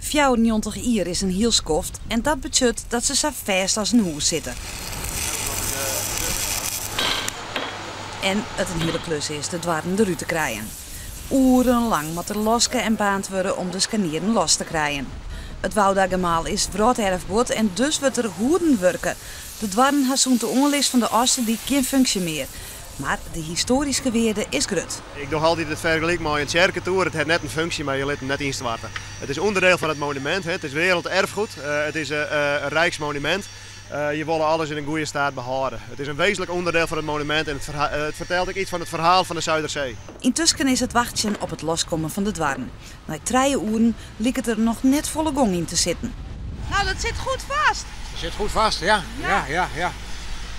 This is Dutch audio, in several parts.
94 jaar is een heel skoft en dat betekent dat ze zo vast als een hoes zitten. En het een hele klus is de dwarren eruit te krijgen. Urenlang moet er loske en baand worden om de scharnieren los te krijgen. Het Woudagemaal is wrooderfbod en dus wordt er hoeden werken. De dwarren hebben zo'n de onlist van de Oosten die geen functie meer. Maar de historische waarde is groot. Ik doe altijd het vergelijk met een kerkentoer. Het heeft net een functie, maar je laat hem net instarten. Het is onderdeel van het monument. Het is werelderfgoed. Het is een rijksmonument. Je wil alles in een goede staat behouden. Het is een wezenlijk onderdeel van het monument en het vertelt ook iets van het verhaal van de Zuiderzee. Intussen is het wachten op het loskomen van de dwarren. Na 3 uren lijkt het er nog net volle gong in te zitten. Nou, dat zit goed vast. Het zit goed vast, ja. Ja.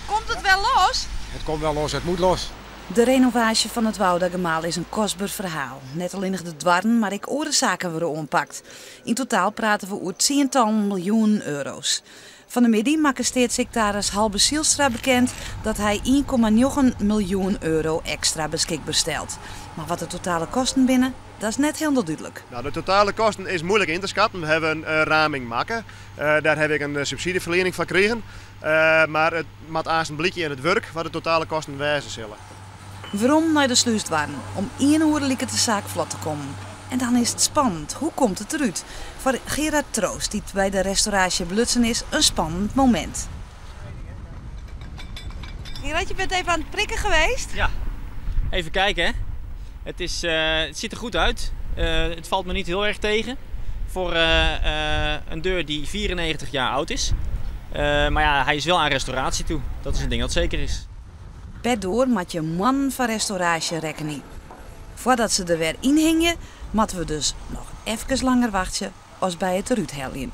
Komt het wel los? Het komt wel los, het moet los. De renovatie van het Woudagemaal is een kostbaar verhaal. Net alleen de dwarren, maar ook andere zaken worden ompakt. In totaal praten we over 10 miljoen euro's. Van de middag maakte staatssecretaris Halbe Zijlstra bekend dat hij 1,9 miljoen euro extra beschikbaar stelt. Maar wat de totale kosten binnen, dat is net heel duidelijk. Nou, de totale kosten is moeilijk in te schatten. We hebben een raming maken. Daar heb ik een subsidieverlening van gekregen. Maar het moet eerst een blikje in het werk wat de totale kosten wijzen zullen. Waarom naar de sluisdwarren? Om 1 uur liep de zaak vlot te komen. En dan is het spannend. Hoe komt het eruit? Voor Gerard Troost, die bij de restauratie belutsen is, een spannend moment. Gerard, je bent even aan het prikken geweest? Ja, even kijken hè. Het ziet er goed uit. Het valt me niet heel erg tegen. Voor een deur die 94 jaar oud is. Maar ja, hij is wel aan restauratie toe. Dat is een ding dat zeker is. Per door moet je man van restauratie rekening. Voordat ze er weer in hingen, moeten we dus nog even langer wachten als bij het eruit halen.